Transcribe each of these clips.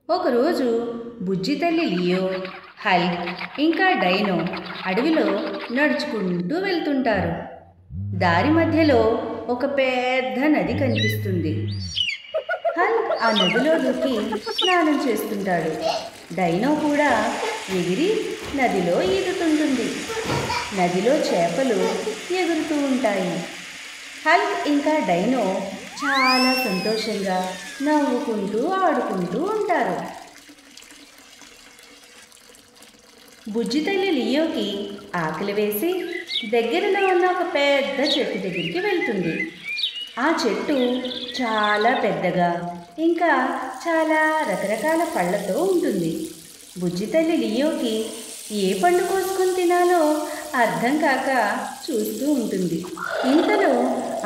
ఒకరోజు బుజ్జి తల్లి Leo, Hulk ఇంకా డైనో అడవిలో నడుచుకుంటూ వెళ్తుంటారు. దారి మధ్యలో ఒక పెద్ద నది కనిపిస్తుంది. హల్క్ ఆ నదిలో దూకి స్నానం చేస్తుంటాడు. డైనో కూడా ఎగిరి నదిలో ఈదుతుంటుంది. నదిలో చేపలు ఎగురుతూ ఉంటాయి. హల్క్ ఇంకా డైనో చాలా సంతోషంగా నవ్వుకుంటూ ఆడుకుంటూ ఉంటారు. బుజ్జి తల్లి లియోకి ఆకలి వేసి దగ్గరలో ఉన్న ఒక పెద్ద చెట్టు దగ్గరికి వెళ్తుంది. ఆ చెట్టు చాలా పెద్దగా ఇంకా చాలా రకరకాల పళ్ళతో ఉంటుంది. బుజ్జి తల్లి లియోకి ఏ పండు కోసుకొని తినాలో అర్థం కాక చూస్తూ ఉంటుంది. ఇంతలో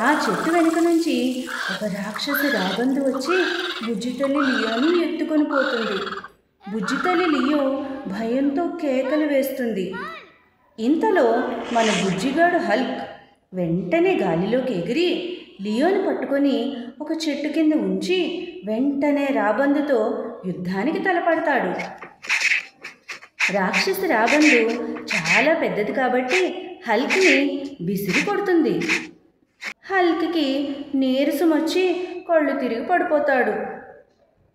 ఆ చెట్టు వెనుక నుంచి ఒక రాక్షసి రాబందు వచ్చి బుజ్జి తల్లి లియోని ఎత్తుకొని పోతుంది. బుజ్జి తల్లి లియో భయంతో కేకలు వేస్తుంది. ఇంతలో మన బుజ్జిగాడు హల్క్ వెంటనే గాలిలోకి ఎగిరి లియోని పట్టుకొని ఒక చెట్టు కింద ఉంచి వెంటనే రాబందుతో యుద్ధానికి తలపడతాడు. రాక్షసి రాబందు చాలా పెద్దది కాబట్టి హల్క్ని విసిరి కొడుతుంది. హల్క్కి నీరసం వచ్చి కళ్ళు తిరిగి పడిపోతాడు.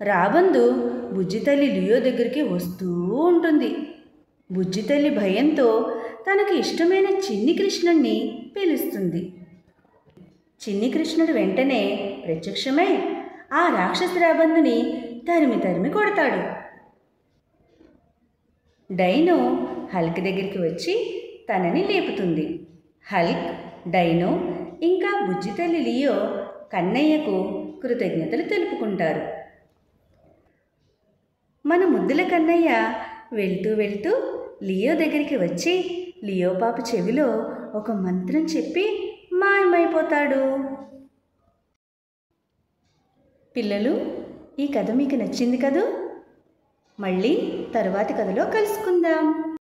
రాబందు బుజ్జితల్లి లియో దగ్గరికి వస్తూ ఉంటుంది. బుజ్జితల్లి భయంతో తనకి ఇష్టమైన చిన్ని కృష్ణుడిని పిలుస్తుంది. చిన్ని కృష్ణుడు వెంటనే ప్రత్యక్షమై ఆ రాక్షసి రాబందుని తరిమి తరిమి కొడతాడు. డైనో హల్క్ దగ్గరికి వచ్చి తనని లేపుతుంది. హల్క్, డైనో ఇంకా బుజ్జితల్లి లియో కన్నయ్యకు కృతజ్ఞతలు తెలుపుకుంటారు. మన ముద్దుల కన్నయ్య వెళ్తూ వెళ్తూ లియో దగ్గరికి వచ్చి లియో పాప చెవిలో ఒక మంత్రం చెప్పి మాయమైపోతాడు. పిల్లలు, ఈ కథ మీకు నచ్చింది కదూ? మళ్ళీ తరువాతి కథలో కలుసుకుందాం.